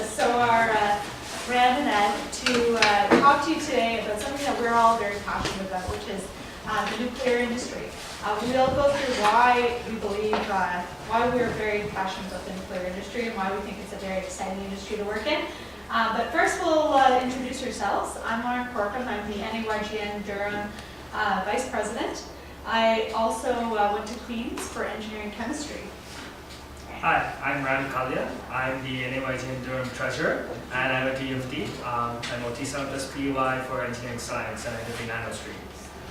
so are Rand and Ed, to talk to you today about something that we're all very passionate about, which is the nuclear industry. We'll go through why we believe, why we're very passionate about the nuclear industry and why we think it's a very exciting industry to work in. But first we'll introduce ourselves. I'm Lauren Corcoran. I'm the NAYGN Durham Vice President. I also went to Queen's for engineering chemistry. Hi, I'm Rand Kalia. I'm the NAYGN Durham Treasurer, and I went to U of T. I'm OT7 plus PUI for engineering science, and I did the nano stream.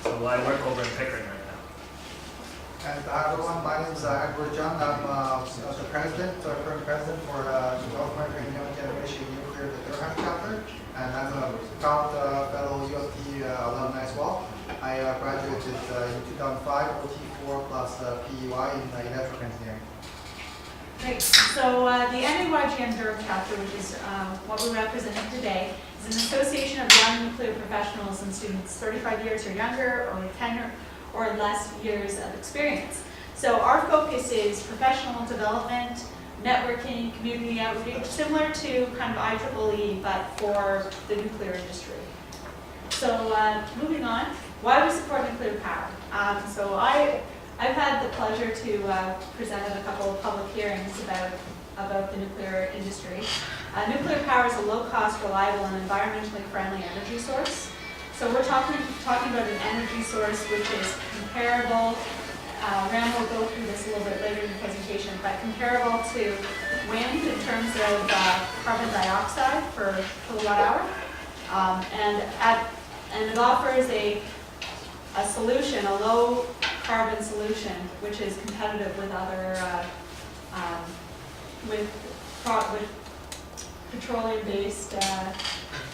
So I work over in Pickering right now. And hi everyone, my name is Edward John. I'm the president, current president for the Development and Young Generation Nuclear Durham Chapter, and I'm a proud fellow U of T alumni as well. I graduated in 2005, OT4 plus PUI in electrical engineering. Great. So the NAYGN Durham chapter, which is what we're representing today, is an association of young nuclear professionals and students 35 years or younger, or with 10 or less years of experience. So our focus is professional development, networking, community outreach, similar to kind of IEEE, but for the nuclear industry. So moving on, why we support nuclear power. So I've had the pleasure to present at a couple of public hearings about the nuclear industry. Nuclear power is a low-cost, reliable, and environmentally friendly energy source. So we're talking about an energy source which is comparable. Ram will go through this a little bit later in the presentation, but comparable to wind in terms of carbon dioxide per kilowatt hour, and it offers a solution, a low carbon solution, which is competitive with other with petroleum-based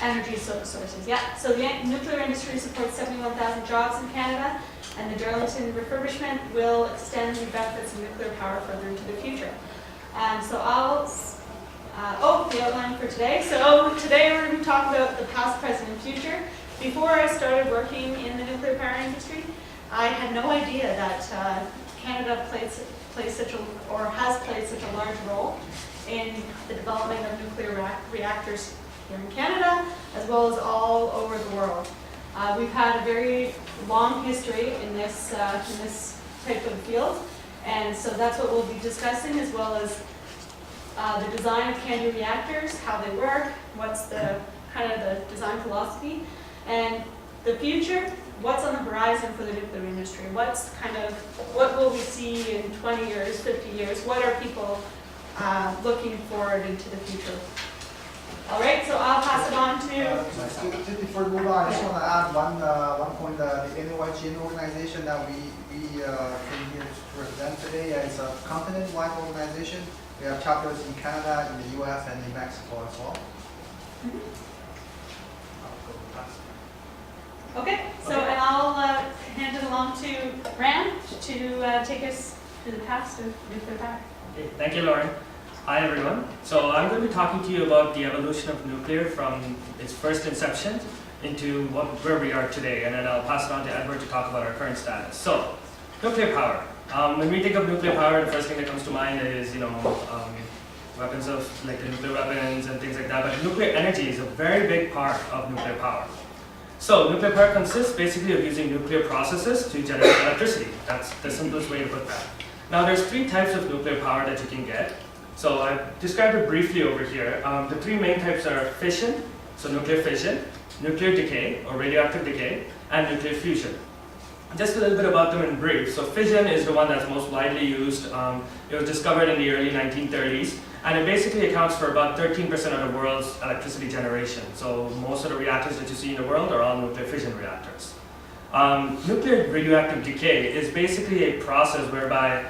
energy sources. Yeah. So the nuclear industry supports 71,000 jobs in Canada, and the Darlington refurbishment will extend the benefits of nuclear power further into the future. So the outline for today. So today we're going to talk about the past, present, and future. Before I started working in the nuclear power industry, I had no idea that Canada has played such a large role in the development of nuclear reactors here in Canada, as well as all over the world. We've had a very long history in this type of field, and so that's what we'll be discussing, as well as the design of CANDU reactors, how they work, what's the kind of the design philosophy, and the future. What's on the horizon for the nuclear industry? What will we see in 20 years, 50 years? What are people looking forward into the future? All right, so I'll pass it on to. Just before we move on, I just want to add one point. The NAYGN organization that we came here to represent today is a continent-wide organization. We have chapters in Canada, in the US, and in Mexico as well. Okay, so and I'll hand it along to Ram to take us to the past of nuclear power. Okay, thank you, Lauren. Hi, everyone. So I'm going to be talking to you about the evolution of nuclear from its first inception into where we are today, and then I'll pass it on to Edward to talk about our current status. So, nuclear power. When we think of nuclear power, the first thing that comes to mind is, weapons of like the nuclear weapons and things like that. But nuclear energy is a very big part of nuclear power. So nuclear power consists basically of using nuclear processes to generate electricity. That's the simplest way to put that. Now there's three types of nuclear power that you can get. So I've described it briefly over here. The three main types are fission, so nuclear fission, nuclear decay or radioactive decay, and nuclear fusion. Just a little bit about them in brief. So fission is the one that's most widely used. It was discovered in the early 1930s. And it basically accounts for about 13% of the world's electricity generation. So most of the reactors that you see in the world are all nuclear fission reactors. Nuclear radioactive decay is basically a process whereby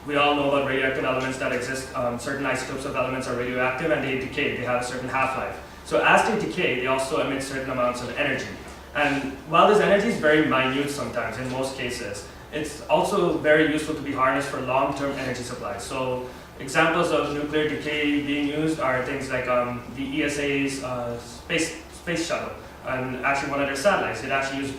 we all know about radioactive elements that exist. Certain isotopes of elements are radioactive and they decay. They have a certain half-life. So as they decay, they also emit certain amounts of energy. And while this energy is very minute sometimes, in most cases, it's also very useful to be harnessed for long-term energy supplies. So examples of nuclear decay being used are things like the ESA's space shuttle, and actually one of their satellites. It actually used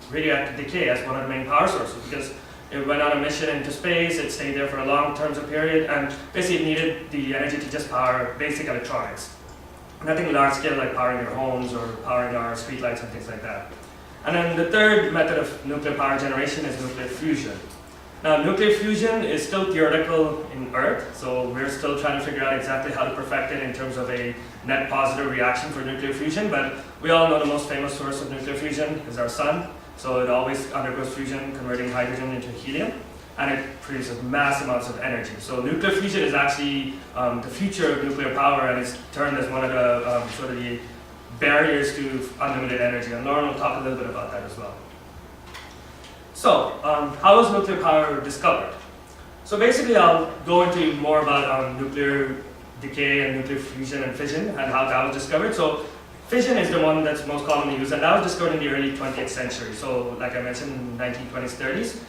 radioactive decay as one of the main power sources because it went on a mission into space, it stayed there for a long term period, and basically it needed the energy to just power basic electronics. Nothing large scale like powering your homes or powering our streetlights and things like that. And then the third method of nuclear power generation is nuclear fusion. Now, nuclear fusion is still theoretical in Earth, so we're still trying to figure out exactly how to perfect it in terms of a net positive reaction for nuclear fusion, but we all know the most famous source of nuclear fusion is our sun. So it always undergoes fusion, converting hydrogen into helium, and it produces mass amounts of energy. So nuclear fusion is actually the future of nuclear power, and it's termed as one of the sort of the barriers to unlimited energy, and Lauren will talk a little bit about that as well. So, how was nuclear power discovered? So basically I'll go into more about nuclear decay and nuclear fusion and fission and how that was discovered. So fission is the one that's most commonly used, and that was discovered in the early 20th century. So like I mentioned, in 1920s, 30s.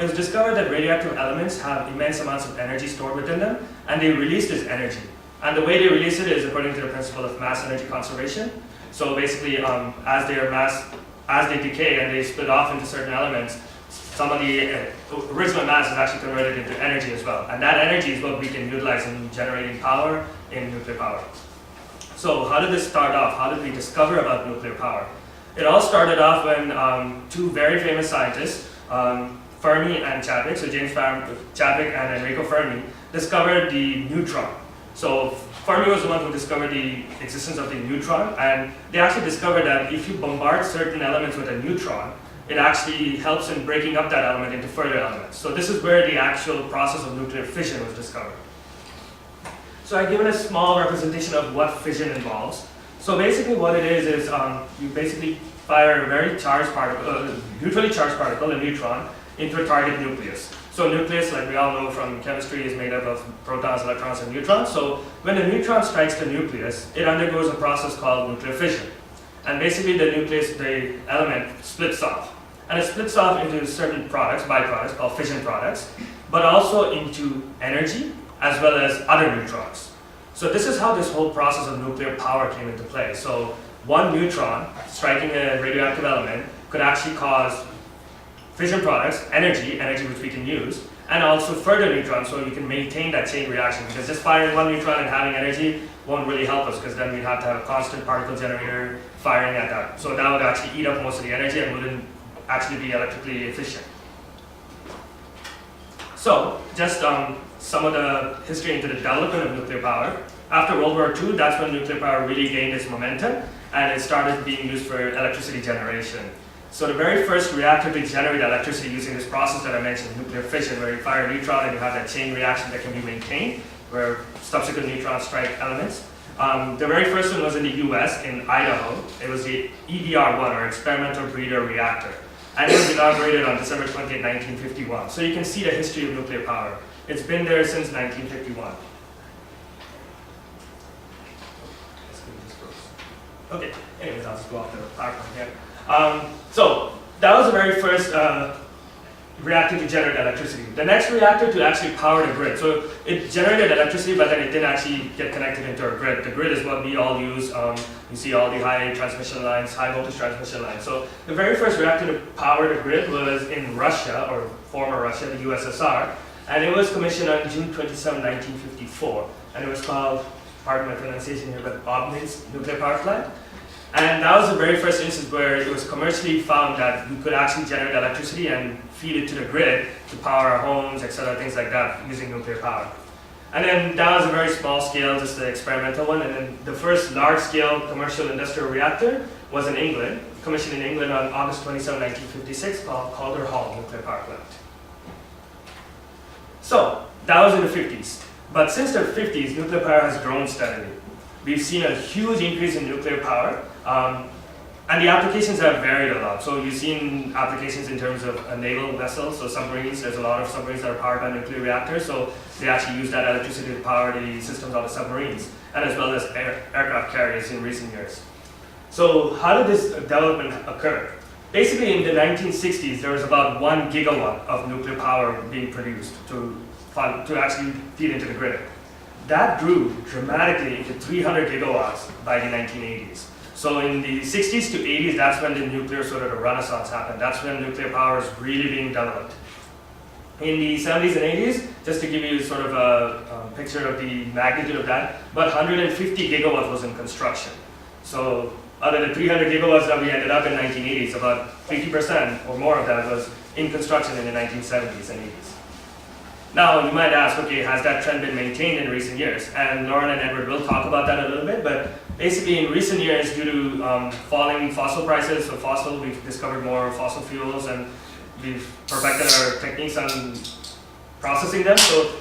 It was discovered that radioactive elements have immense amounts of energy stored within them, and they release this energy. And the way they release it is according to the principle of mass energy conservation. So basically, as they decay and they split off into certain elements, some of the original mass is actually converted into energy as well. And that energy is what we can utilize in generating power in nuclear power. So how did this start off? How did we discover about nuclear power? It all started off when two very famous scientists, Fermi and Chadwick, so James Chadwick and Enrico Fermi, discovered the neutron. So Fermi was the one who discovered the existence of the neutron, and they actually discovered that if you bombard certain elements with a neutron, it actually helps in breaking up that element into further elements. So this is where the actual process of nuclear fission was discovered. So I've given a small representation of what fission involves. So basically what it is you basically fire a very charged particle, neutrally charged particle, a neutron, into a target nucleus. So nucleus, like we all know from chemistry, is made up of protons, electrons, and neutrons. So when the neutron strikes the nucleus, it undergoes a process called nuclear fission. And basically the nucleus, the element, splits off. And it splits off into certain products, byproducts, called fission products, but also into energy, as well as other neutrons. So this is how this whole process of nuclear power came into play. So one neutron striking a radioactive element could actually cause fission products, energy which we can use, and also further neutrons, so we can maintain that chain reaction. Because just firing one neutron and having energy won't really help us, because then we'd have to have a constant particle generator firing at that. So that would actually eat up most of the energy and wouldn't actually be electrically efficient. So just some of the history into the development of nuclear power. After World War II, that's when nuclear power really gained its momentum, and it started being used for electricity generation. So the very first reactor to generate electricity using this process that I mentioned, nuclear fission, where you fire a neutron and you have that chain reaction that can be maintained, where subsequent neutrons strike elements. The very first one was in the US, in Idaho. It was the EBR-1, or Experimental Breeder Reactor. And it was inaugurated on December 20th, 1951. So you can see the history of nuclear power. It's been there since 1951. Okay, anyways, I'll just go off the PowerPoint here. So that was the very first reactor to generate electricity. The next reactor to actually power the grid. So it generated electricity, but then it didn't actually get connected into our grid. The grid is what we all use. You see all the high transmission lines, high voltage transmission lines. So the very first reactor to power the grid was in Russia, or former Russia, the USSR, and it was commissioned on June 27, 1954. And it was called, pardon my pronunciation here, but Obninsk Nuclear Power Plant. And that was the very first instance where it was commercially found that we could actually generate electricity and feed it to the grid to power our homes, etc., things like that, using nuclear power. And then that was a very small scale, just the experimental one. And then the first large-scale commercial industrial reactor was in England, commissioned in England on August 27, 1956, called Calder Hall Nuclear Power Plant. So that was in the 50s. But since the 50s, nuclear power has grown steadily. We've seen a huge increase in nuclear power, and the applications have varied a lot. So you've seen applications in terms of naval vessels, so submarines. There's a lot of submarines that are powered by nuclear reactors, so they actually use that electricity to power the systems of the submarines, and as well as aircraft carriers in recent years. So how did this development occur? Basically, in the 1960s, there was about 1 gigawatt of nuclear power being produced to actually feed into the grid. That grew dramatically into 300 gigawatts by the 1980s. So in the 60s to 80s, that's when the nuclear sort of the renaissance happened. That's when nuclear power is really being developed. In the 70s and 80s, just to give you sort of a picture of the magnitude of that. But 150 gigawatts was in construction. So out of the 300 gigawatts that we ended up in 1980s, about 50% or more of that was in construction in the 1970s and 80s. Now, you might ask, okay, has that trend been maintained in recent years? And Lauren and Edward will talk about that a little bit, but basically in recent years, due to falling fossil prices, so we've discovered more fossil fuels and we've perfected our techniques on processing them. So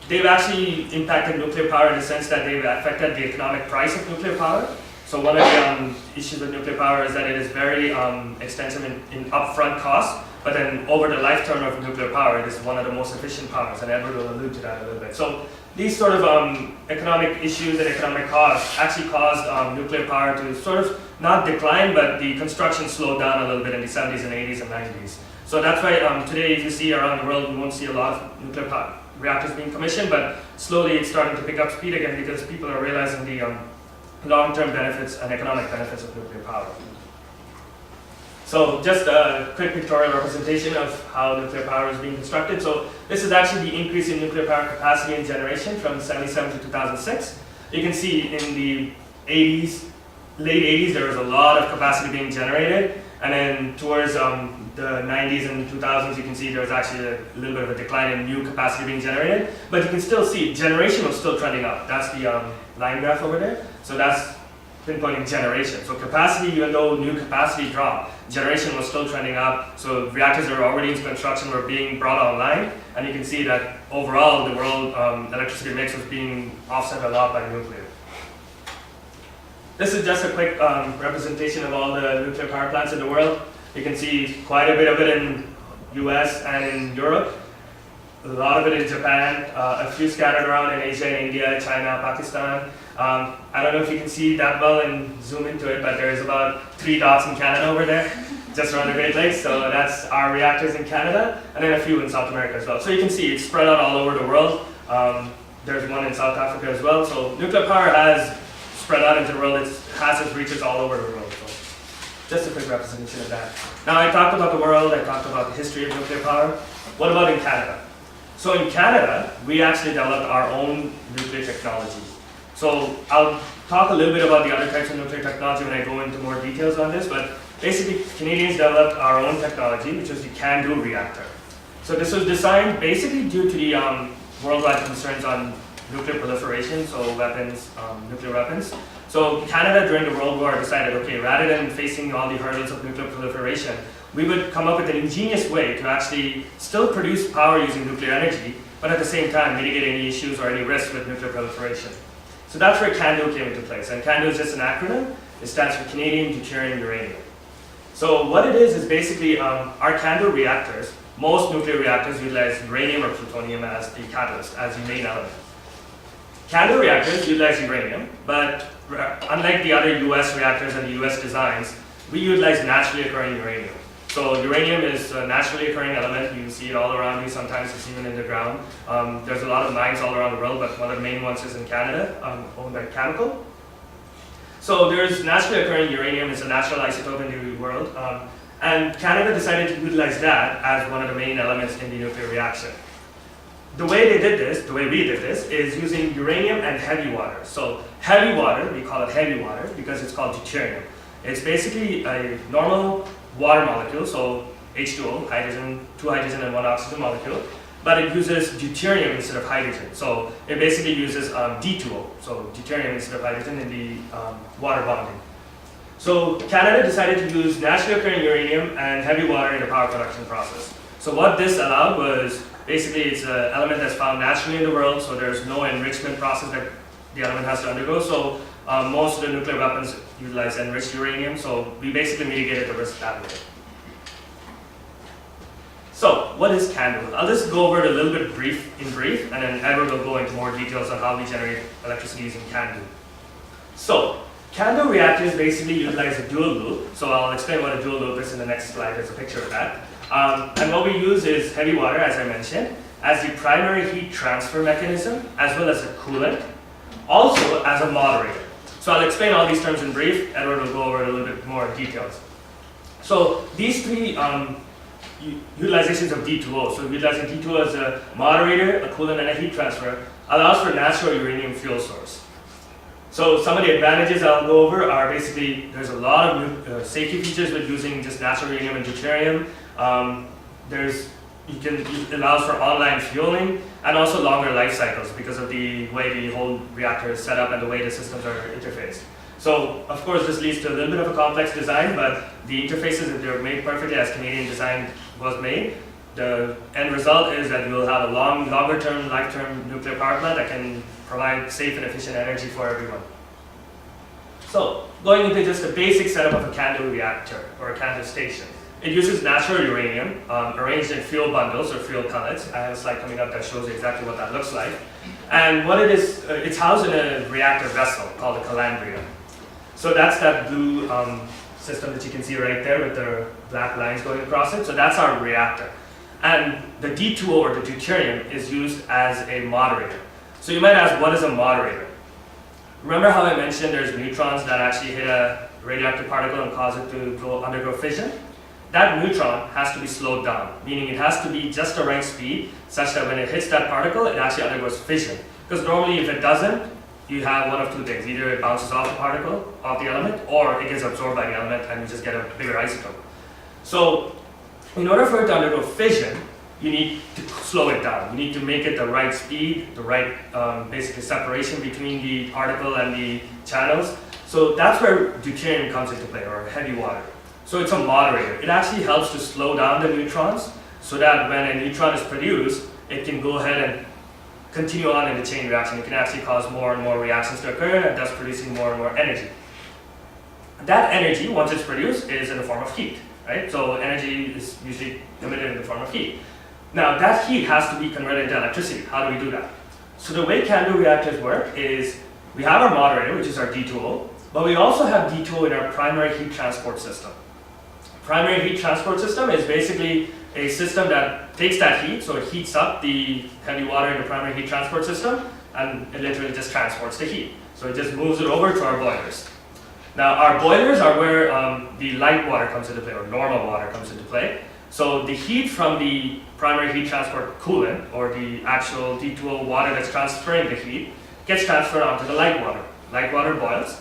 they've actually impacted nuclear power in the sense that they've affected the economic price of nuclear power. So one of the issues with nuclear power is that it is very extensive in upfront costs. But then over the lifetime of nuclear power, it is one of the most efficient powers, and Edward will allude to that a little bit. So these sort of economic issues and economic costs actually caused nuclear power to sort of not decline, but the construction slowed down a little bit in the 70s and 80s and 90s. So that's why today, if you see around the world, you won't see a lot of nuclear reactors being commissioned, but slowly it's starting to pick up speed again because people are realizing the long-term benefits and economic benefits of nuclear power. So just a quick pictorial representation of how nuclear power is being constructed. So this is actually the increase in nuclear power capacity and generation from 1977 to 2006. You can see in the 80s, late 80s, there was a lot of capacity being generated. And then towards the 90s and 2000s, you can see there was actually a little bit of a decline in new capacity being generated. But you can still see generation was still trending up. That's the line graph over there. So that's pinpointing generation. So capacity, even though new capacity dropped, generation was still trending up. So reactors that were already in construction were being brought online. And you can see that overall the world electricity mix was being offset a lot by nuclear. This is just a quick representation of all the nuclear power plants in the world. You can see quite a bit of it in US and in Europe. A lot of it in Japan, a few scattered around in Asia and India, China, Pakistan. I don't know if you can see that well and zoom into it, but there's about 3 dots in Canada over there, just around the Great Lakes. So that's our reactors in Canada, and then a few in South America as well. So you can see it's spread out all over the world. There's one in South Africa as well. So nuclear power has spread out into the world. It has its reaches all over the world. So just a quick representation of that. Now I talked about the world, I talked about the history of nuclear power. What about in Canada? So in Canada, we actually developed our own nuclear technology. So I'll talk a little bit about the other types of nuclear technology when I go into more details on this, but basically Canadians developed our own technology, which was the CANDU reactor. So this was designed basically due to the worldwide concerns on nuclear proliferation, so weapons, nuclear weapons. So Canada during the World War decided, okay, rather than facing all the hurdles of nuclear proliferation, we would come up with an ingenious way to actually still produce power using nuclear energy, but at the same time mitigate any issues or any risks with nuclear proliferation. So that's where CANDU came into place, and CANDU is just an acronym. It stands for Canadian Deuterium Uranium. So what it is basically our CANDU reactors, most nuclear reactors utilize uranium or plutonium as the catalyst, as the main element. CANDU reactors utilize uranium, but unlike the other US reactors and the US designs, we utilize naturally occurring uranium. So uranium is a naturally occurring element. You see it all around you. Sometimes it's even in the ground. There's a lot of mines all around the world, but one of the main ones is in Canada, owned by Chemical. So there's naturally occurring uranium. It's a natural isotope in the world. And Canada decided to utilize that as one of the main elements in the nuclear reaction. The way they did this, the way we did this, is using uranium and heavy water. So heavy water, we call it heavy water because it's called deuterium. It's basically a normal water molecule, so H2O, hydrogen, 2 hydrogen and 1 oxygen molecule, but it uses deuterium instead of hydrogen. So it basically uses D2O, so deuterium instead of hydrogen in the water bonding. So Canada decided to use naturally occurring uranium and heavy water in the power production process. So what this allowed was, basically it's an element that's found naturally in the world, so there's no enrichment process that the element has to undergo. So most of the nuclear weapons utilize enriched uranium, so we basically mitigated the risk that way. So what is CANDU? I'll just go over it a little bit in brief, and then Edward will go into more details on how we generate electricity using CANDU. So CANDU reactors basically utilize a dual loop, so I'll explain what a dual loop is in the next slide. There's a picture of that. And what we use is heavy water, as I mentioned, as the primary heat transfer mechanism, as well as a coolant, also as a moderator. So I'll explain all these terms in brief. Edward will go over it a little bit more details. So these three utilizations of D2O. So utilizing D2O as a moderator, a coolant, and a heat transfer allows for natural uranium fuel source. So some of the advantages I'll go over are basically there's a lot of safety features with using just natural uranium and deuterium. It allows for online fueling and also longer life cycles because of the way the whole reactor is set up and the way the systems are interfaced. So of course this leads to a little bit of a complex design, but the interfaces, if they're made perfectly as Canadian design was made, the end result is that we'll have a longer term, life-term nuclear power plant that can provide safe and efficient energy for everyone. So going into just the basic setup of a CANDU reactor or a CANDU station. It uses natural uranium arranged in fuel bundles or fuel pellets. I have a slide coming up that shows you exactly what that looks like. And what it is, it's housed in a reactor vessel called a calandria. So that's that blue system that you can see right there with the black lines going across it. So that's our reactor. And the D2O or the deuterium is used as a moderator. So you might ask, what is a moderator? Remember how I mentioned there's neutrons that actually hit a radioactive particle and cause it to undergo fission? That neutron has to be slowed down, meaning it has to be just the right speed such that when it hits that particle, it actually undergoes fission. Because normally if it doesn't, you have one of two things. Either it bounces off the particle, off the element, or it gets absorbed by the element and you just get a bigger isotope. So in order for it to undergo fission, you need to slow it down. You need to make it the right speed, the right basically separation between the particle and the channels. So that's where deuterium comes into play, or heavy water. So it's a moderator. It actually helps to slow down the neutrons so that when a neutron is produced, it can go ahead and continue on in the chain reaction. It can actually cause more and more reactions to occur and thus producing more and more energy. That energy, once it's produced, is in the form of heat, right? So energy is usually emitted in the form of heat. Now that heat has to be converted into electricity. How do we do that? So the way CANDU reactors work is we have our moderator, which is our D2O, but we also have D2O in our primary heat transport system. Primary heat transport system is basically a system that takes that heat, so it heats up the heavy water in the primary heat transport system, and it literally just transports the heat. So it just moves it over to our boilers. Now our boilers are where the light water comes into play, or normal water comes into play. So the heat from the primary heat transport coolant, or the actual D2O water that's transferring the heat, gets transferred onto the light water. Light water boils,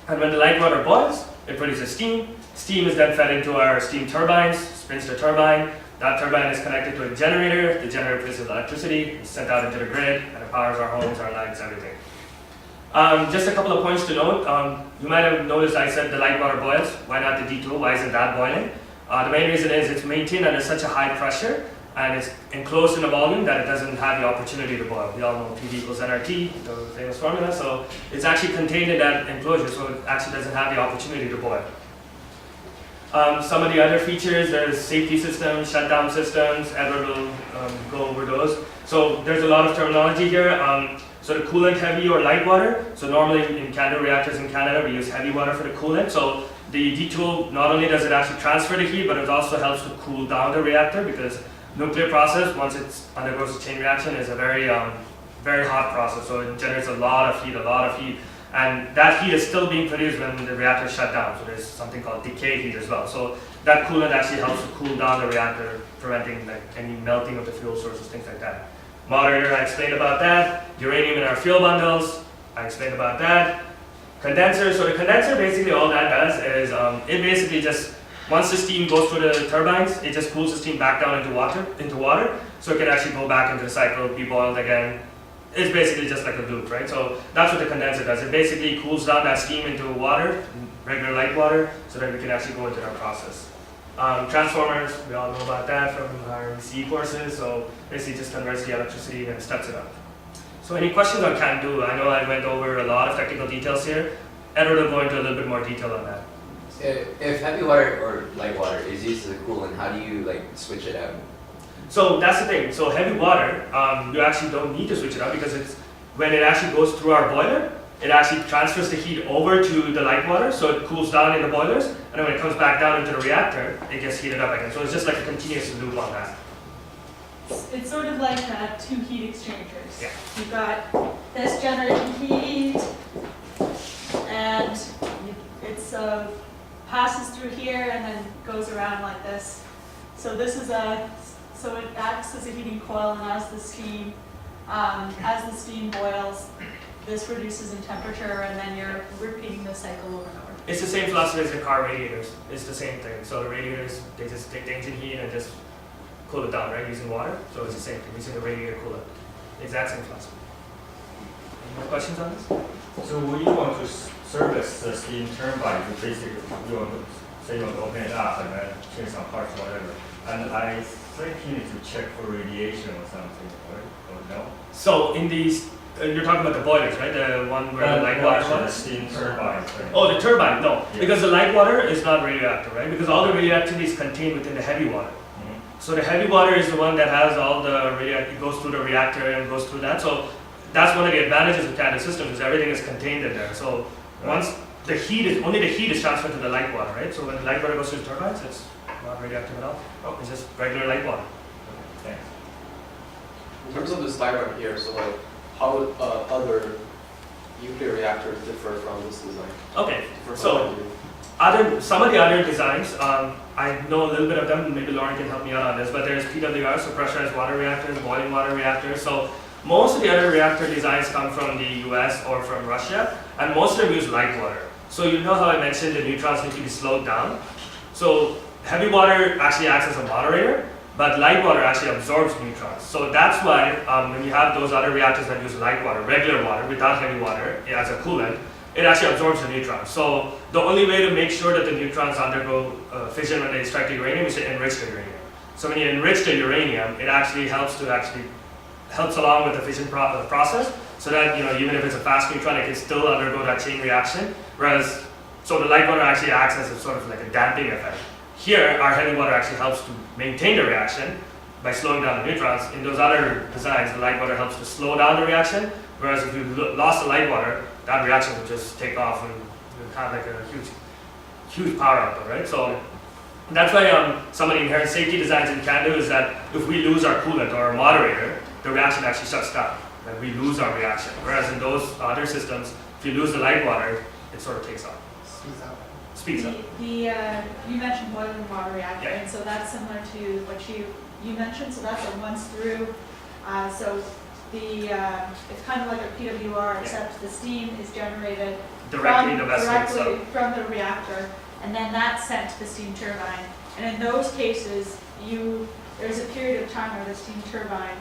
and when the light water boils, it produces steam. Steam is then fed into our steam turbines, spins the turbine. That turbine is connected to a generator. The generator produces electricity, it's sent out into the grid, and it powers our homes, our lights, everything. Just a couple of points to note. You might have noticed I said the light water boils. Why not the D2O? Why isn't that boiling? The main reason is it's maintained under such a high pressure and it's enclosed in a volume that it doesn't have the opportunity to boil. We all know PV equals nRT, the famous formula. So it's actually contained in that enclosure, so it actually doesn't have the opportunity to boil. Some of the other features, there's safety systems, shutdown systems. Edward will go over those. So there's a lot of terminology here. So the coolant, heavy or light water. So normally in CANDU reactors in Canada, we use heavy water for the coolant. So the D2O, not only does it actually transfer the heat, but it also helps to cool down the reactor, because nuclear process, once it undergoes a chain reaction, is a very, very hot process. So it generates a lot of heat. And that heat is still being produced when the reactor is shut down. So there's something called decay heat as well. So that coolant actually helps to cool down the reactor, preventing like any melting of the fuel sources, things like that. Moderator, I explained about that. Uranium in our fuel bundles, I explained about that. Condenser, so the condenser, basically all that does is, it basically just, once the steam goes through the turbines, it just cools the steam back down into water, so it can actually go back into the cycle, be boiled again. It's basically just like a loop, right? So that's what the condenser does. It basically cools down that steam into water, regular light water, so that we can actually go into our process. Transformers, we all know about that from our CE courses, so basically just converts the electricity and steps it up. So any questions on CANDU? I know I went over a lot of technical details here. Edward will go into a little bit more detail on that. If heavy water or light water is used as a coolant, how do you like switch it out? So that's the thing. So heavy water, you actually don't need to switch it out, because it's when it actually goes through our boiler, it actually transfers the heat over to the light water, so it cools down in the boilers, and then when it comes back down into the reactor, it gets heated up again. So it's just like a continuous loop on that. It's sort of like two heat exchangers. Yeah. You've got this generating heat, and it's passes through here and then goes around like this. So this is so it acts as a heating coil, and as the steam As the steam boils, this reduces in temperature, and then you're repeating the cycle over and over. It's the same philosophy as the car radiators. It's the same thing. So the radiators, they just take the engine heat and just cool it down, right, using water. So it's the same thing, using the radiator coolant. Exact same philosophy. Any more questions on this? So when you want to service the steam turbine, you basically you want to say you want to open it up and then change some parts or whatever. And I think you need to check for radiation or something, right? Or no? So in these, you're talking about the boilers, right? The one where the light water the runs? steam turbine. Right? Oh, the turbine, no. Yeah. Because the light water is not radioactive, right? Because all the radioactivity is contained within the heavy water. Mhm. So the heavy water is the one that has all the radioactive, it goes through the reactor and goes through that. So that's one of the advantages of CANDU systems is everything is contained in there. So once the heat is, only the heat is transferred to the light water, right? So when the light water goes through the turbines, it's not radioactive at all. Oh. It's just regular light water. Thanks. In terms of this diagram here, so like, how would other nuclear reactors differ from this design? Okay, Differ from so some of the other designs, I know a little bit of them, maybe Lauren can help me out on this, but there's PWR, so pressurized water reactors, boiling water reactors. So most of the other reactor designs come from the US or from Russia, and most of them use light water. So you know how I mentioned the neutrons need to be slowed down? So heavy water actually acts as a moderator, but light water actually absorbs neutrons. So that's why when you have those other reactors that use light water, regular water, without heavy water, as a coolant, it actually absorbs the neutrons. So the only way to make sure that the neutrons undergo fission when they strike the uranium is to enrich the uranium. So when you enrich the uranium, it actually helps along with the fission process, so that even if it's a fast neutron, it can still undergo that chain reaction. Whereas, so the light water actually acts as a sort of like a damping effect. Here, our heavy water actually helps to maintain the reaction by slowing down the neutrons. In those other designs, the light water helps to slow down the reaction. Whereas if you lost the light water, that reaction would just take off and you have like a huge power output, right? So that's why some of the inherent safety designs in CANDU is that if we lose our coolant or our moderator, the reaction actually shuts down. Like we lose our reaction. Whereas in those other systems, if you lose the light water, it sort of takes off. Speeds up. You mentioned boiling water reactor, Yeah. and so that's similar to what you mentioned. So that's a once through. So it's kind of like a PWR, except the steam is generated Directly in the vessel directly itself. from the reactor, and then that's sent to the steam turbine. And in those cases, there's a period of time where the steam turbine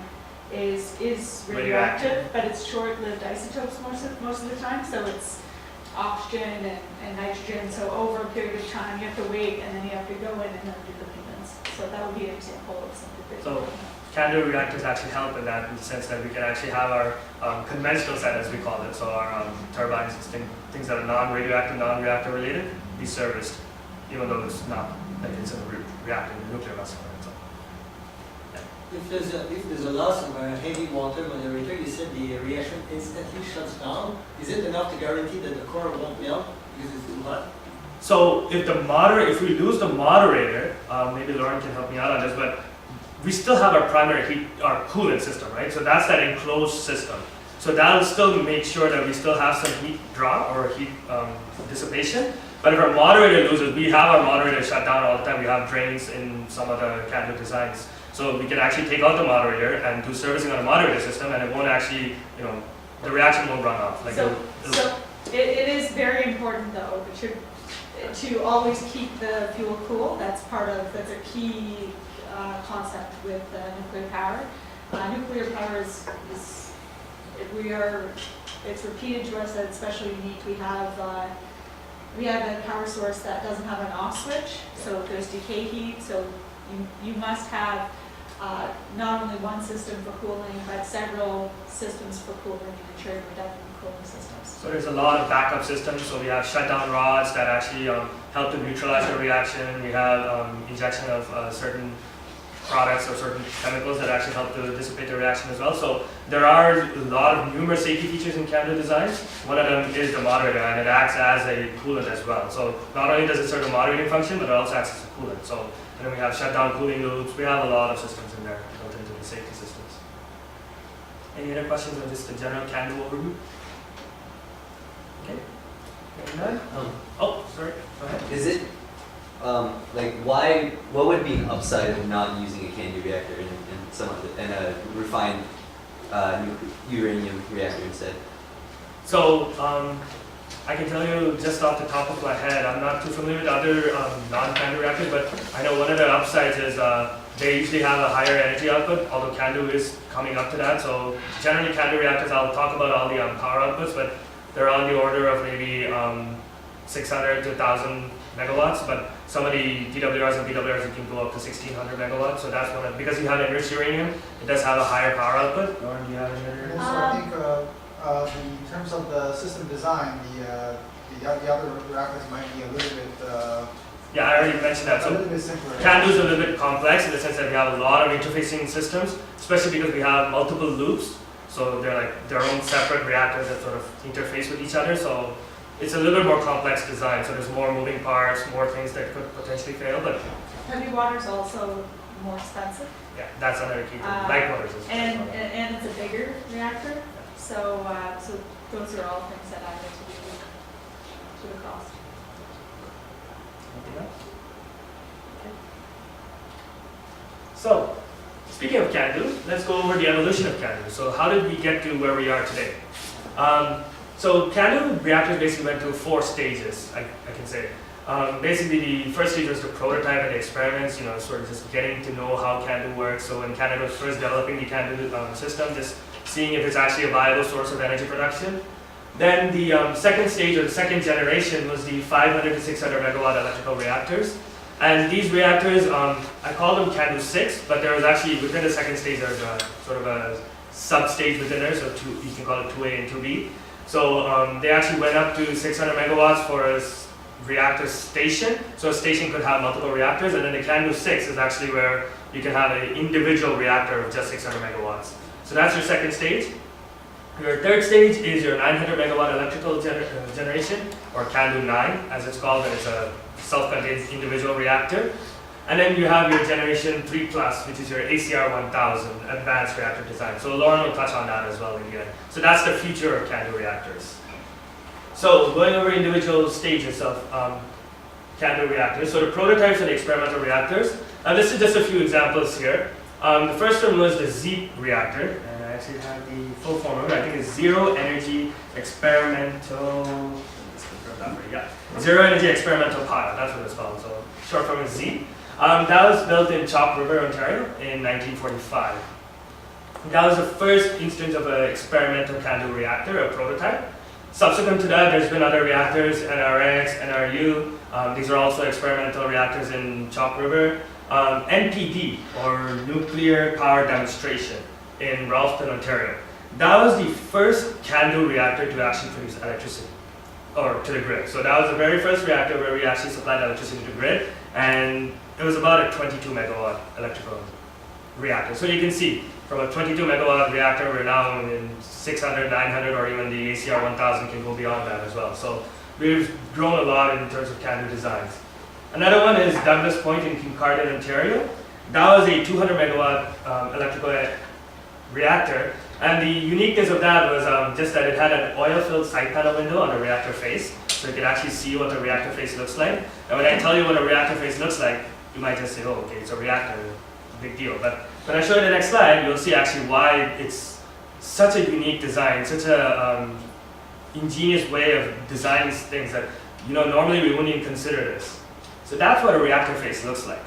is radioactive, but it's short-lived isotopes most of the time. So it's oxygen and nitrogen. So over a period of time, you have to wait, and then you have to go in and then do the maintenance. So that would be an example of something that. So CANDU reactors actually help in that, in the sense that we can actually have our conventional set, as we call it, so our turbines, things that are non-radioactive, non-reactor related, be serviced, even though it's not, like it's in a reactor, in a nuclear vessel. So, yeah. If there's a loss of a heavy water moderator, you said the reaction instantly shuts down. Is it enough to guarantee that the core won't melt because it's too hot? So if we lose the moderator, maybe Lauren can help me out on this, but we still have our primary heat, our coolant system, right? So that's that enclosed system. So that'll still make sure that we still have some heat draw or heat dissipation. But if our moderator loses, we have our moderator shut down all the time. We have drains in some of the CANDU designs. So we can actually take out the moderator and do servicing on a moderator system, and it won't actually, the reaction won't run off. Like So it is very important though to always keep the fuel cool. That's a key concept with nuclear power. Nuclear power it's repeated to us that it's especially unique. We have a power source that doesn't have an off switch, so there's decay heat. So you must have not only one system for cooling, but several systems for cooling and ensuring redundant cooling systems. So there's a lot of backup systems. So we have shutdown rods that actually help to neutralize the reaction. We have injection of certain products or certain chemicals that actually help to dissipate the reaction as well. So there are a lot of numerous safety features in CANDU designs. One of them is the moderator, and it acts as a coolant as well. So not only does it serve a moderating function, but it also acts as a coolant. So and then we have shutdown cooling loops. We have a lot of systems in there built into the safety systems. Any other questions on just the general CANDU overview? Okay. Oh, sorry. Go ahead. Is it what would be an upside of not using a CANDU reactor in a refined uranium reactor instead? So I can tell you just off the top of my head, I'm not too familiar with other non-CANDU reactors, but I know one of the upsides is they usually have a higher energy output, although CANDU is coming up to that. So generally CANDU reactors, I'll talk about all the power outputs, but they're on the order of maybe 600 to 1,000 megawatts, but some of the DWRs and BWRs it can go up to 1,600 megawatts. So that's one because you have enriched uranium, it does have a higher power output. Lauren, do you have any other? And also, I think in terms of the system design, the other reactors might be a little bit Yeah, I already mentioned that. a So little bit simpler. CANDU is a little bit complex in the sense that we have a lot of interfacing systems, especially because we have multiple loops. So they're like their own separate reactors that sort of interface with each other. So it's a little bit more complex design. So there's more moving parts, more things that could potentially fail. But Heavy water is also more expensive, yeah, that's another key thing. Light motors is and it's a bigger reactor. So those are all things that add to the cost. Anything else? Okay. So, speaking of CANDU, let's go over the evolution of CANDU. So how did we get to where we are today? So CANDU reactors basically went through 4 stages, I can say. Basically, the first stage was the prototype and the experiments, sort of just getting to know how CANDU works. So when Canada was first developing the CANDU system, just seeing if it's actually a viable source of energy production. Then the second stage, or the second generation, was the 500 to 600 megawatt electrical reactors. And these reactors, I call them CANDU 6, but there was actually, within the second stage, there's sort of a sub-stage within there, so you can call it 2A and 2B. So they actually went up to 600 megawatts for a reactor station. So a station could have multiple reactors, and then the CANDU 6 is actually where you can have an individual reactor of just 600 megawatts. So that's your second stage. Your third stage is your 900 megawatt electrical generation, or CANDU 9 as it's called, and it's a self-contained individual reactor. And then you have your generation 3+, which is your ACR 1000, advanced reactor design. So Lauren will touch on that as well in the end. So that's the future of CANDU reactors. So going over individual stages of CANDU reactors. So the prototypes and the experimental reactors. And this is just a few examples here. The first one was the ZEEP reactor. And I actually have the full form of it. I think it's Zero Energy Experimental, let's confirm that for you. Yeah. Zero Energy Experimental Pilot, that's what it's called. So short form is ZEEP. That was built in Chalk River, Ontario in 1945. That was the first instance of an experimental CANDU reactor, a prototype. Subsequent to that, there's been other reactors, NRX, NRU. These are also experimental reactors in Chalk River. NPD, or Nuclear Power Demonstration, in Ralston, Ontario. That was the first CANDU reactor to actually produce electricity, or to the grid. So that was the very first reactor where we actually supplied electricity to the grid, and it was about a 22 megawatt electrical reactor. So you can see, from a 22 megawatt reactor, we're now in 600, 900, or even the ACR 1000 can go beyond that as well. So we've grown a lot in terms of CANDU designs. Another one is Douglas Point in Kincardine, Ontario. That was a 200 megawatt electrical reactor. And the uniqueness of that was just that it had an oil-filled side panel window on the reactor face. So you can actually see what the reactor face looks like. And when I tell you what a reactor face looks like, you might just say, oh, okay, it's a reactor, big deal. But when I show you the next slide, you'll see actually why it's such a unique design, such a ingenious way of designing things that normally we wouldn't even consider this. So that's what a reactor face looks like.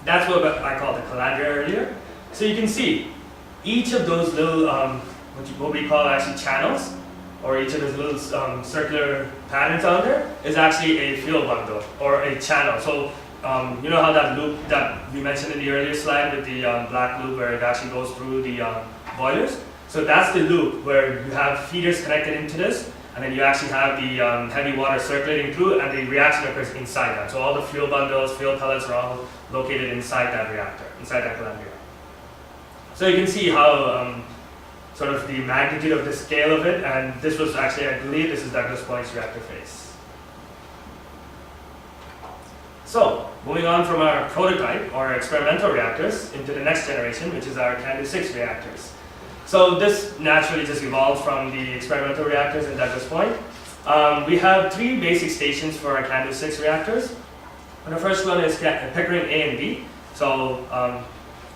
That's what I called the calandria earlier. So you can see each of those little, what we call actually channels, or each of those little circular patterns on there is actually a fuel bundle or a channel. So you know how that loop that we mentioned in the earlier slide with the black loop where it actually goes through the boilers? So that's the loop where you have feeders connected into this, and then you actually have the heavy water circulating through, and the reaction occurs inside that. So all the fuel bundles, fuel pellets are all located inside that reactor, inside that calandria. So you can see how sort of the magnitude of the scale of it, and this was actually, I believe this is Douglas Point's reactor face. So, moving on from our prototype or experimental reactors into the next generation, which is our CANDU 6 reactors. So this naturally just evolved from the experimental reactors in Douglas Point. We have 3 basic stations for our CANDU 6 reactors. And the first one is Pickering A and B. So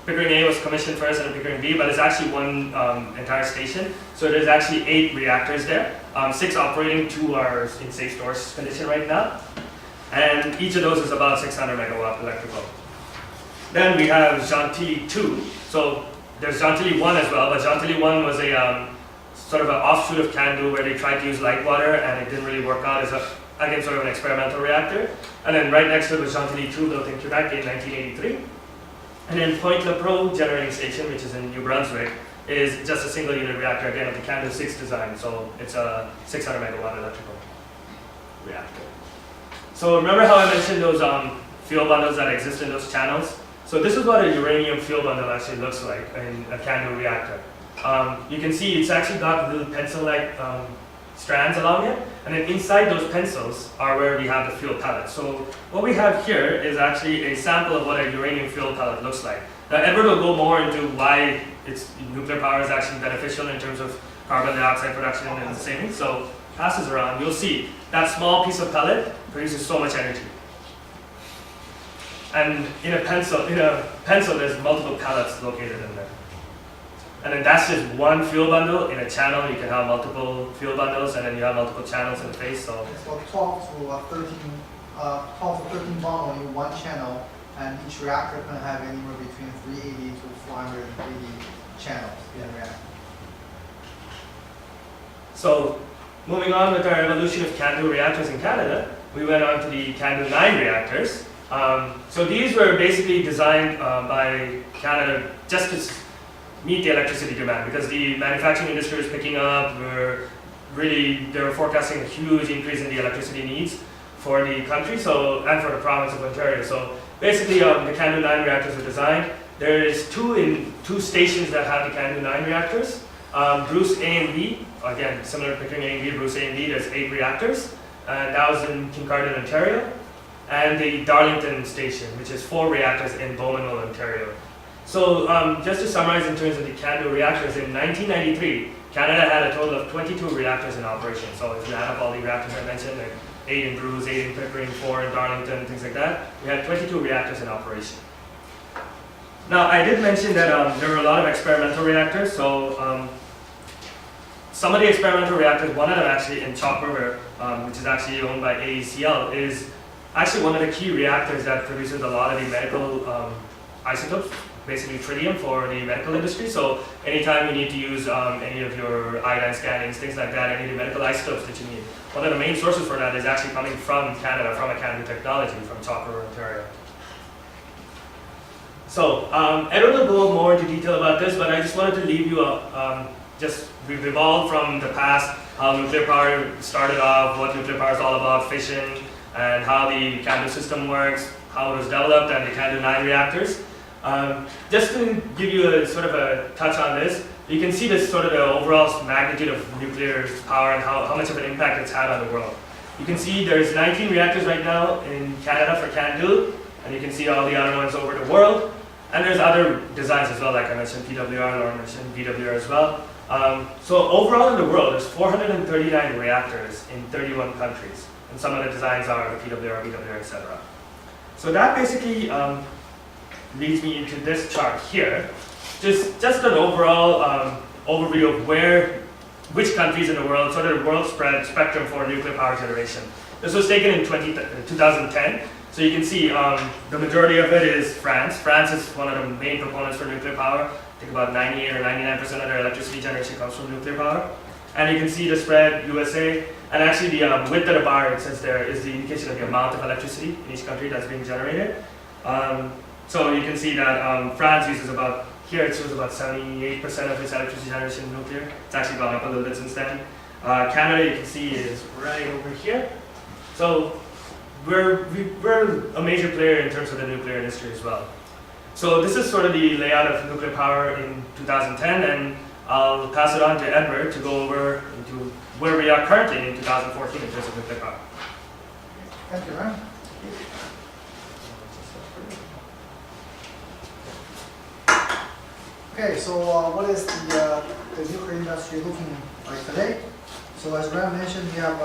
Pickering A was commissioned first and Pickering B, but it's actually one entire station. So there's actually 8 reactors there. 6 operating, 2 are in safe storage condition right now. And each of those is about 600 megawatt electrical. Then we have Gentilly 2. So there's Gentilly 1 as well, but Gentilly 1 was a sort of an offshoot of CANDU where they tried to use light water and it didn't really work out as again, sort of an experimental reactor. And then right next to it was Gentilly 2 built in Quebec in 1983. And then Pointe-le-Pro generating station, which is in New Brunswick, is just a single unit reactor, again, of the CANDU 6 design. So it's a 600 megawatt electrical reactor. So remember how I mentioned those fuel bundles that exist in those channels? So this is what a uranium fuel bundle actually looks like in a CANDU reactor. You can see it's actually got little pencil-like strands along it, and then inside those pencils are where we have the fuel pellet. So what we have here is actually a sample of what a uranium fuel pellet looks like. Now Edward will go more into why nuclear power is actually beneficial in terms of carbon dioxide production and savings. So passes around, you'll see that small piece of pellet produces so much energy. And in a pencil, there's multiple pellets located in there. And then that's just one fuel bundle. In a channel, you can have multiple fuel bundles, and then you have multiple channels in the face. So It's about 12 to 13 bundle in one channel, and each reactor can have anywhere between 380 to 480 channels in a reactor. So moving on with our evolution of CANDU reactors in Canada, we went on to the CANDU 9 reactors. So these were basically designed by Canada just to meet the electricity demand, because the manufacturing industry was picking up. They were forecasting a huge increase in the electricity needs for the country, and for the province of Ontario. So basically, the CANDU 9 reactors were designed. There is two stations that have the CANDU 9 reactors. Bruce A and B, again similar to Pickering A and B, Bruce A and B. There's 8 reactors, and that was in Kincardine, Ontario. And the Darlington station, which is 4 reactors in Bowmanville, Ontario. So just to summarize in terms of the CANDU reactors, in 1993, Canada had a total of 22 reactors in operation. So if you add up all the reactors I mentioned, like 8 in Bruce, 8 in Pickering, 4 in Darlington, things like that, we had 22 reactors in operation. Now, I did mention that there were a lot of experimental reactors. So some of the experimental reactors, one of them actually in Chalk River, which is actually owned by AECL, is actually one of the key reactors that produces a lot of the medical isotopes, basically tritium for the medical industry. So anytime you need to use any of your iodine scannings, things like that, any of the medical isotopes that you need, one of the main sources for that is actually coming from Canada, from a CANDU technology, from Chalk River, Ontario. So Edward will go more into detail about this, but I just wanted to leave you we've evolved from the past, how nuclear power started off, what nuclear power is all about, fission, and how the CANDU system works, how it was developed, and the CANDU 9 reactors. Just to give you a sort of a touch on this, you can see this sort of the overall magnitude of nuclear power and how much of an impact it's had on the world. You can see there's 19 reactors right now in Canada for CANDU, and you can see all the other ones over the world. And there's other designs as well, like I mentioned, PWR, Lauren mentioned VWR as well. So overall in the world, there's 439 reactors in 31 countries. And some of the designs are the PWR, VWR, etc. So that basically leads me into this chart here. Just an overall overview of which countries in the world, sort of the world spectrum for nuclear power generation. This was taken in 2010. So you can see the majority of it is France. France is one of the main proponents for nuclear power. I think about 98 or 99% of their electricity generation comes from nuclear power. And you can see the spread, USA, and actually the width of the bar it says there is the indication of the amount of electricity in each country that's being generated. So you can see that France uses about, here it shows about 78% of its electricity generation in nuclear. It's actually gone up a little bit since then. Canada, you can see, is right over here. So we're a major player in terms of the nuclear industry as well. So this is sort of the layout of nuclear power in 2010, and I'll pass it on to Edward to go over into where we are currently in 2014 in terms of nuclear power. Thank you, Ryan. Okay, so what is the nuclear industry looking like today? So as Ryan mentioned, we have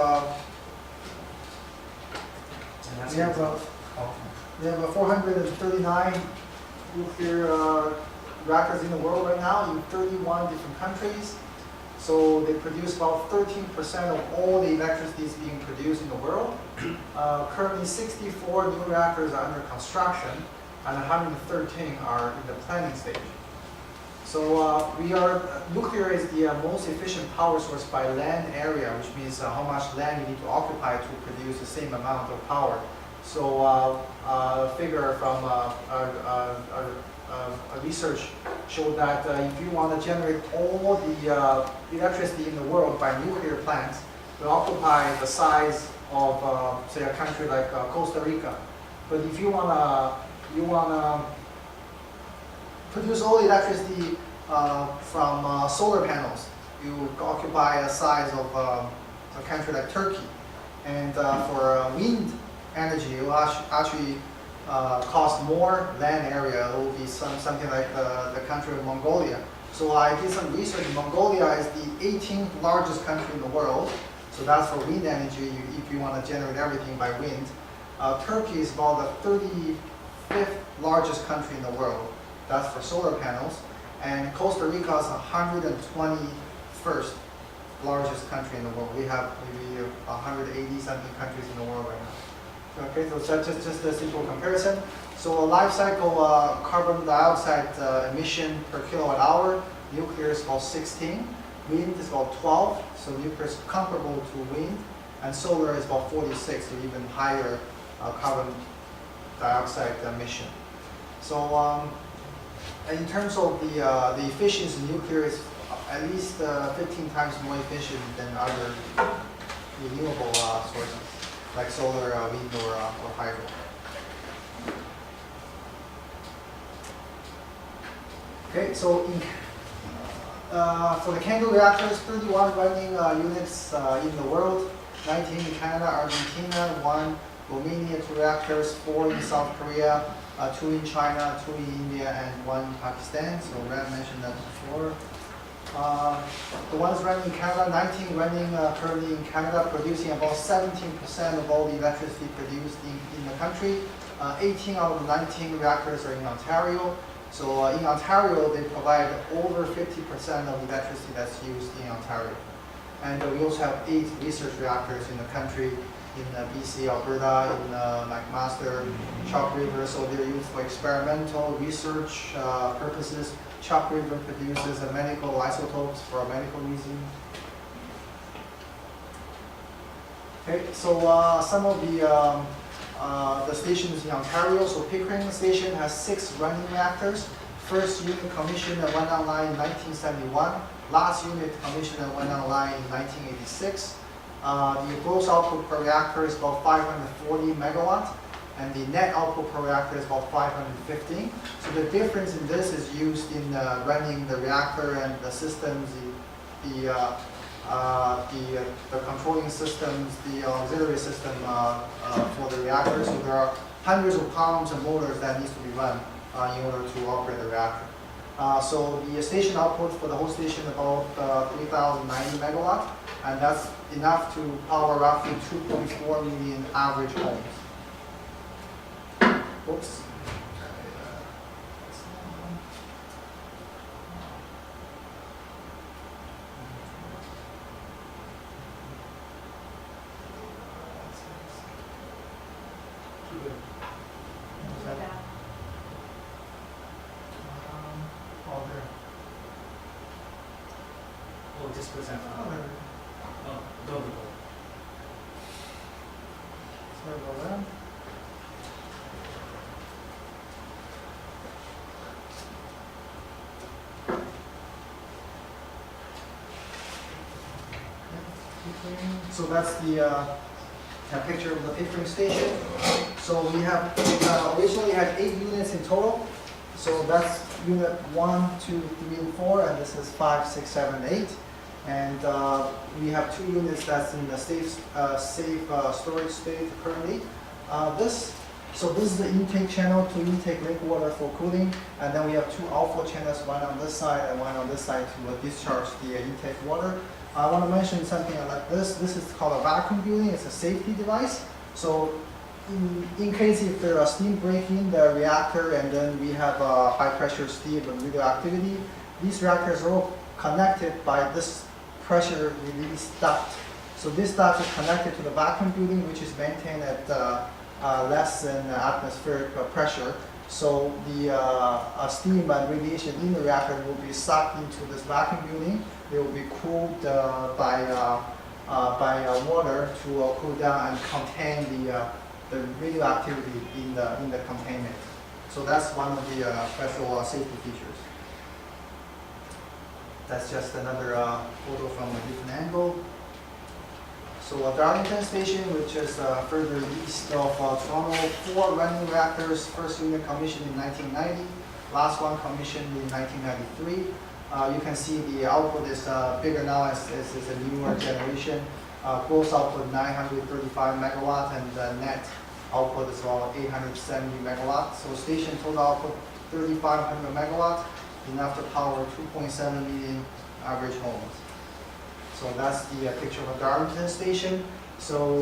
439 nuclear reactors in the world right now in 31 different countries. So they produce about 13% of all the electricity is being produced in the world. Currently 64 new reactors are under construction and 113 are in the planning stage. So nuclear is the most efficient power source by land area, which means how much land you need to occupy to produce the same amount of power. So a figure from research showed that if you want to generate all the electricity in the world by nuclear plants, it will occupy the size of, say, a country like Costa Rica. But if you wanna produce all the electricity from solar panels, you occupy a size of a country like Turkey. And for wind energy, it will actually cost more land area. It will be something like the country of Mongolia. So I did some research. Mongolia is the 18th largest country in the world. So that's for wind energy, if you want to generate everything by wind. Turkey is about the 35th largest country in the world. That's for solar panels. And Costa Rica is 121st largest country in the world. We have maybe 180 something countries in the world right now. Okay, so that's just a simple comparison. So a life cycle carbon dioxide emission per kilowatt hour, nuclear is about 16, wind is about 12, so nuclear is comparable to wind, and solar is about 46, so even higher carbon dioxide emission. So in terms of the efficiency, nuclear is at least 15 times more efficient than other renewable sources, like solar, wind, or hydro. Okay, so for the CANDLE reactors, 31 running units in the world, 19 in Canada, Argentina, 1 Romania, 2 reactors, 4 in South Korea, 2 in China, 2 in India, and 1 in Pakistan. So Ram mentioned that before. The ones running in Canada, 19 running currently in Canada, producing about 17% of all the electricity produced in the country. 18 out of the 19 reactors are in Ontario. So in Ontario, they provide over 50% of the electricity that's used in Ontario. And we also have 8 research reactors in the country, in BC, Alberta, in McMaster, Chalk River. So they're used for experimental research purposes. Chalk River produces medical isotopes for medical reasons. Okay, so some of the stations in Ontario. So Pickering Station has 6 running reactors. First unit commissioned and went online in 1971. Last unit commissioned and went online in 1986. The gross output per reactor is about 540 megawatt, and the net output per reactor is about 515. So the difference in this is used in running the reactor and the systems, the controlling systems, the auxiliary system for the reactor. So there are hundreds of pounds of motors that needs to be run in order to operate the reactor. So the station output for the whole station about 3,090 megawatt, and that's enough to power roughly 2.4 million average homes. Oops. Oh, just present. Oh, don't go. Sorry about that. So that's the picture of the Pickering station. So we have originally had 8 units in total. So that's unit 1, 2, 3, and 4, and this is 5, 6, 7, 8. And we have 2 units that's in the safe storage state currently. This is the intake channel to intake lake water for cooling, and then we have 2 outflow channels, one on this side and one on this side to discharge the intake water. I want to mention something like this. This is called a vacuum building. It's a safety device. So in case if there are steam break in the reactor and then we have high pressure steam and radioactivity, these reactors are all connected by this pressure release duct. So this duct is connected to the vacuum building, which is maintained at less than atmospheric pressure. So the steam and radiation in the reactor will be sucked into this vacuum building. They will be cooled by water to cool down and contain the radioactivity in the containment. So that's one of the special safety features. That's just another photo from a different angle. So Darlington Station, which is further east of Toronto, 4 running reactors, first unit commissioned in 1990, last one commissioned in 1993. You can see the output is bigger now as it's a newer generation. Gross output 935 megawatt and the net output is about 870 megawatt. So station total output 3,500 megawatt, enough to power 2.7 million average homes. So that's the picture of a Darlington station. So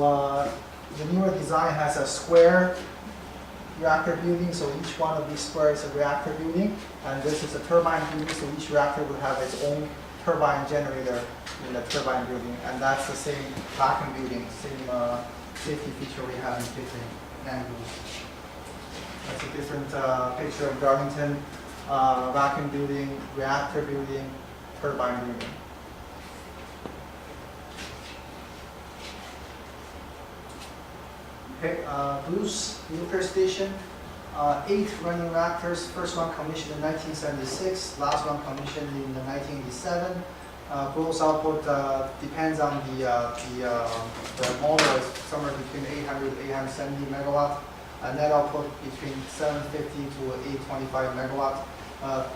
the newer design has a square reactor building, so each one of these squares is a reactor building, and this is a turbine building, so each reactor will have its own turbine generator in the turbine building, and that's the same vacuum building, same safety feature we have in Pickering Amv. That's a different picture of Darlington vacuum building, reactor building, turbine building. Okay, Bruce nuclear station, 8 running reactors. First one commissioned in 1976, last one commissioned in 1987. Gross output depends on the model, is somewhere between 800 to 870 megawatt. Net output between 750 to 825 megawatt.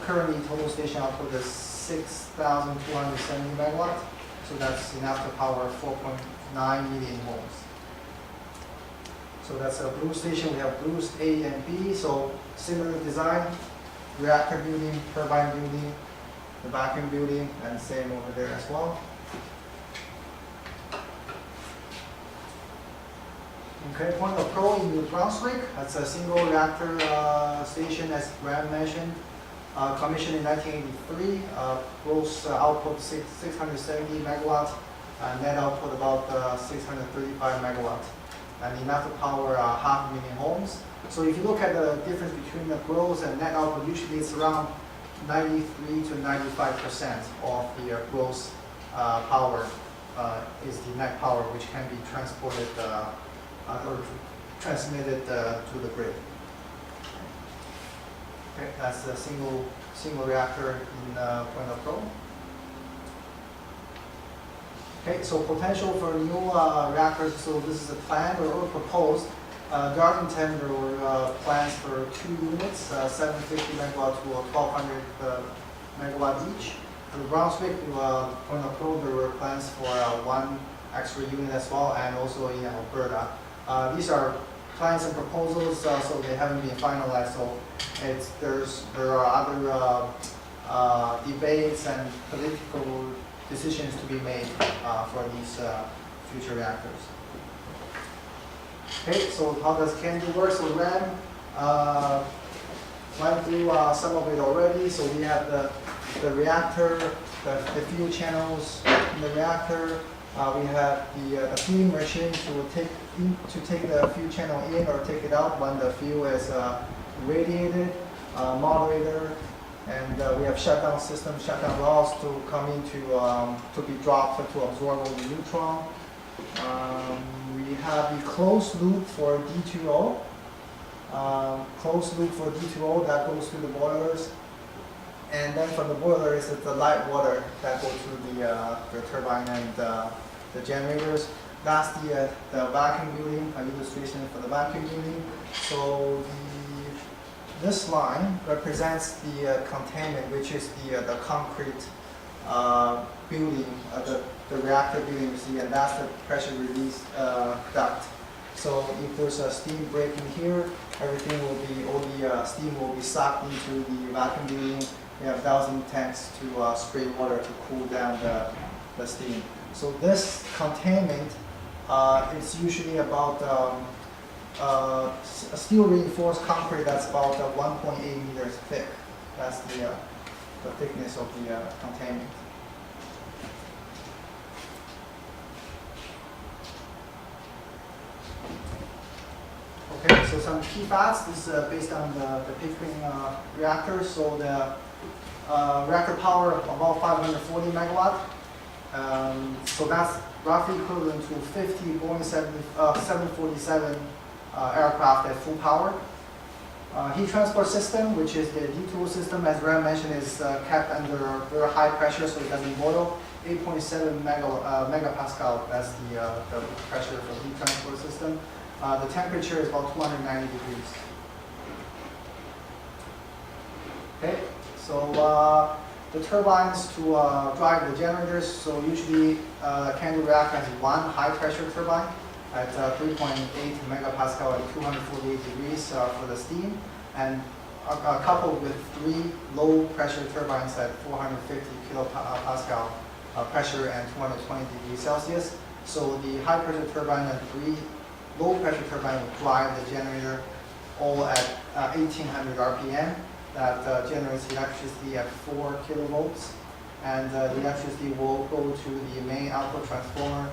Currently, total station output is 6,270 megawatt. So that's enough to power 4.9 million homes. So that's a Bruce station. We have Bruce A and B. So similar design, reactor building, turbine building, the vacuum building, and same over there as well. Okay, Point of Pro in New Brunswick. That's a single reactor station, as Graham mentioned. Commissioned in 1983. Gross output 670 megawatt. Net output about 635 megawatt. And enough to power 500,000 homes. So if you look at the difference between the gross and net output, usually it's around 93 to 95% of the gross power is the net power, which can be transported or transmitted to the grid. Okay, that's a single reactor in Point of Pro. Okay, so potential for new reactors. So this is a plan or proposed. Darlington, there were plans for 2 units, 750 megawatt to 1,200 megawatt each. For Brunswick, Point of Pro, there were plans for 1 extra unit as well, and also in Alberta. These are plans and proposals, so they haven't been finalized. So there are other debates and political decisions to be made for these future reactors. Okay, so how does CANDU work? So RAM went through some of it already. So we have the reactor, the fuel channels in the reactor. We have the fueling machine to take the fuel channel in or take it out when the fuel is radiated, moderator, and we have shutdown system, shutdown valves to come into to be dropped to absorb all the neutron. We have the closed loop for D2O. Closed loop for D2O that goes through the boilers, and then from the boiler is the light water that goes through the turbine and the generators. That's the vacuum building, an illustration for the vacuum building. So this line represents the containment, which is the concrete building, the reactor building you see, and that's the pressure release duct. So if there's a steam break in here, everything will be, all the steam will be sucked into the vacuum building. We have 1,000 tanks to spray water to cool down the steam. So this containment is usually about steel reinforced concrete that's about 1.8 meters thick. That's the thickness of the containment. Okay, so some key facts. This is based on the Pickering reactor. So the reactor power of about 540 megawatt. So that's roughly equivalent to 50 Boeing 747 aircraft at full power. Heat transport system, which is the detool system, as Ram mentioned, is kept under very high pressure, so it doesn't boil. 8.7 megapascal. That's the pressure for the heat transport system. The temperature is about 290 degrees. Okay, so the turbines to drive the generators. So usually, CANDU reactor has one high pressure turbine at 3.8 megapascal at 248 degrees for the steam, and coupled with 3 low pressure turbines at 450 kilopascal pressure and 220 degrees Celsius. So the high pressure turbine and 3 low pressure turbine will drive the generator all at 1800 RPM. That generates electricity at 4 kilovolts, and the electricity will go to the main output transformer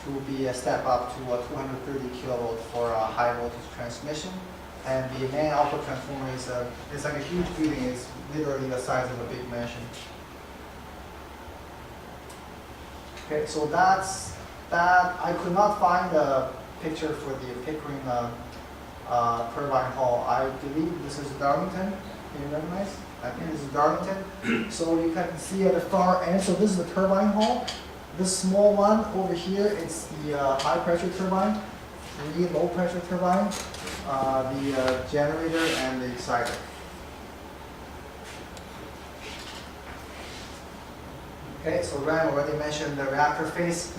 to be a step up to 230 kilovolt for a high voltage transmission. And the main output transformer is like a huge building. It's literally the size of a big mansion. Okay, so that's that. I could not find a picture for the Pickering turbine hall. I believe this is Darlington. Can you recognize? I think this is Darlington. So you can see at the far end. So this is the turbine hall. This small one over here, it's the high pressure turbine, 3 low pressure turbine, the generator, and the exciter. Okay, so Ram already mentioned the reactor face.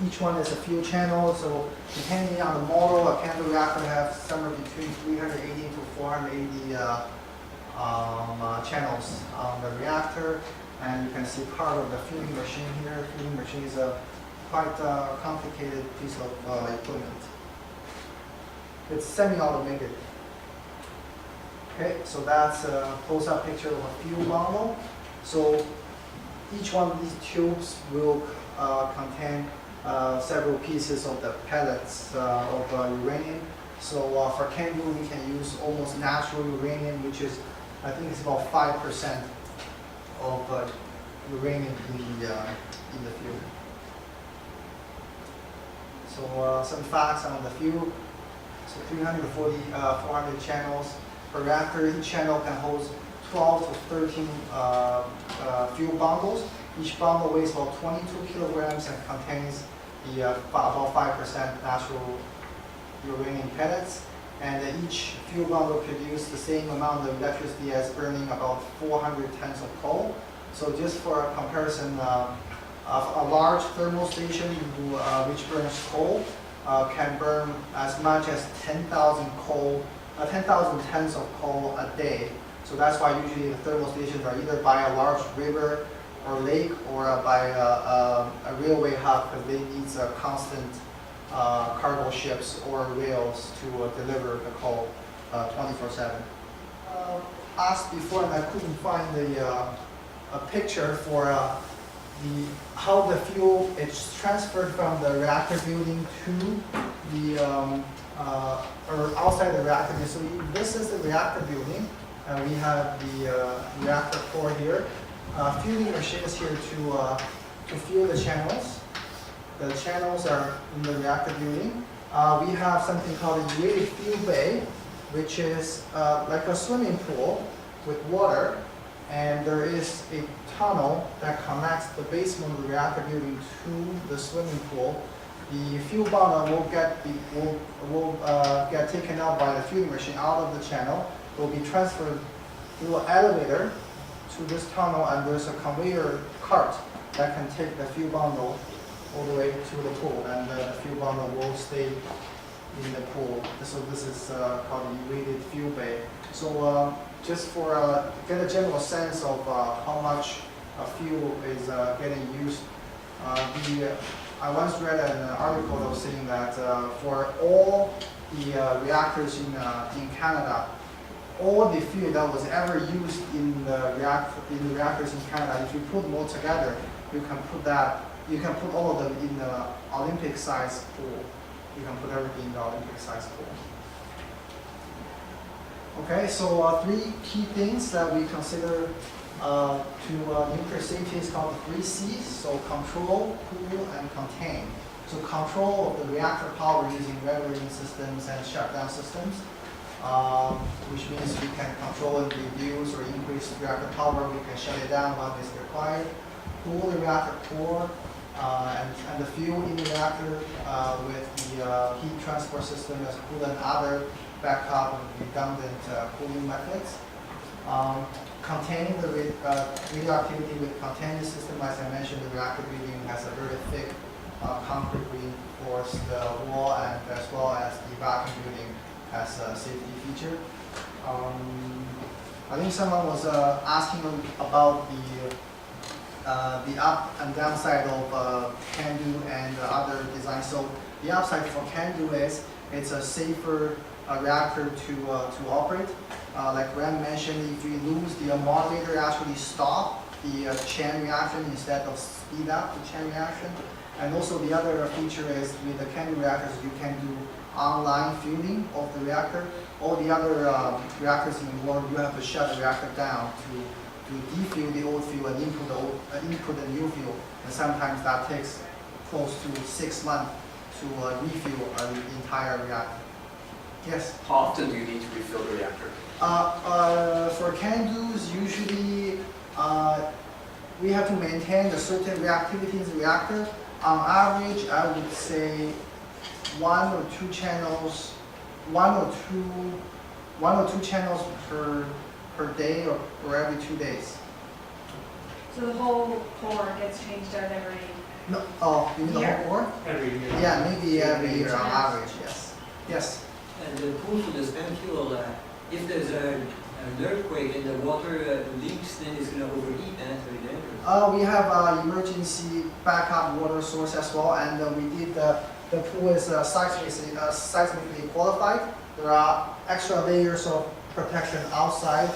Each one is a fuel channel, so depending on the model, a CANDU reactor have somewhere between 380 to 480 channels on the reactor. And you can see part of the fueling machine here. The fueling machine is a quite complicated piece of equipment. It's semi-automated. Okay, so that's a close-up picture of a fuel bundle. So each one of these tubes will contain several pieces of the pellets of uranium. So for CANDU, we can use almost natural uranium, which is, I think it's about 5% of uranium in the fuel. So some facts on the fuel. So 340, 400 channels per reactor. Each channel can hold 12 to 13 fuel bundles. Each bundle weighs about 22 kilograms and contains the about 5% natural uranium pellets. And each fuel bundle produces the same amount of electricity as burning about 400 tons of coal. So just for a comparison, a large thermal station which burns coal can burn as much as 10,000 tons of coal a day. So that's why usually the thermal stations are either by a large river or lake or by a railway hub, because they need a constant cargo ships or rails to deliver the coal 24/7. Asked before, and I couldn't find a picture for how the fuel is transferred from the reactor building to the or outside the reactor. So this is the reactor building, and we have the reactor core here. Fueling machines here to fuel the channels. The channels are in the reactor building. We have something called a weighted fuel bay, which is like a swimming pool with water, and there is a tunnel that connects the basement of the reactor building to the swimming pool. The fuel bundle will get taken out by the fueling machine out of the channel. It will be transferred through an elevator to this tunnel, and there's a conveyor cart that can take the fuel bundle all the way to the pool, and the fuel bundle will stay in the pool. So this is called the weighted fuel bay. So just for get a general sense of how much fuel is getting used, I once read an article that was saying that for all the reactors in Canada, all the fuel that was ever used in the reactors in Canada, if you put them all together, you can put all of them in the Olympic-sized pool. You can put everything in the Olympic-sized pool. Okay, so 3 key things that we consider to nuclear safety is called the 3 C's. So control, cool, and contain. So control of the reactor power using regulating systems and shutdown systems, which means we can control and reduce or increase reactor power. We can shut it down when it's required. Cool the reactor core and the fuel in the reactor with the heat transport system as coolant and other backup and redundant cooling methods. Containing the radioactivity with containing system, as I mentioned, the reactor building has a very thick concrete reinforced wall, and as well as the vacuum building has a safety feature. I think someone was asking about the up and downside of CANDU and other designs. So the upside for CANDU is it's a safer reactor to operate. Like Ren mentioned, if you lose the modulator, actually stop the chain reaction instead of speed up the chain reaction. And also the other feature is with the CANDU reactors, you can do online fueling of the reactor. All the other reactors in the world, you have to shut the reactor down to defuel the old fuel and input the new fuel. And sometimes that takes close to 6 months to refuel an entire reactor. Yes? How often do you need to refill the reactor? For CANDUs, usually we have to maintain a certain reactivity in the reactor. On average, I would say 1 or 2 channels, 1 or 2 channels per day or every 2 days. So the whole core gets changed out every, No, oh, you mean the Year. whole core? Every year. Yeah, maybe every year on average, yes. Yes. And the cool to the spent fuel, if there's an earthquake and the water leaks, then it's going to overheat and it's very dangerous. We have emergency backup water source as well, and we did the pool is seismically qualified. There are extra layers of protection outside,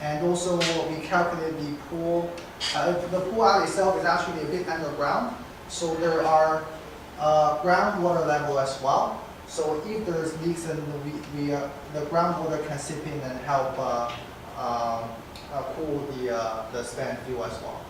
and also we calculated the pool. The pool out itself is actually a bit underground, so there are groundwater level as well. So if there's leaks, then the groundwater can seep in and help cool the spent fuel as well.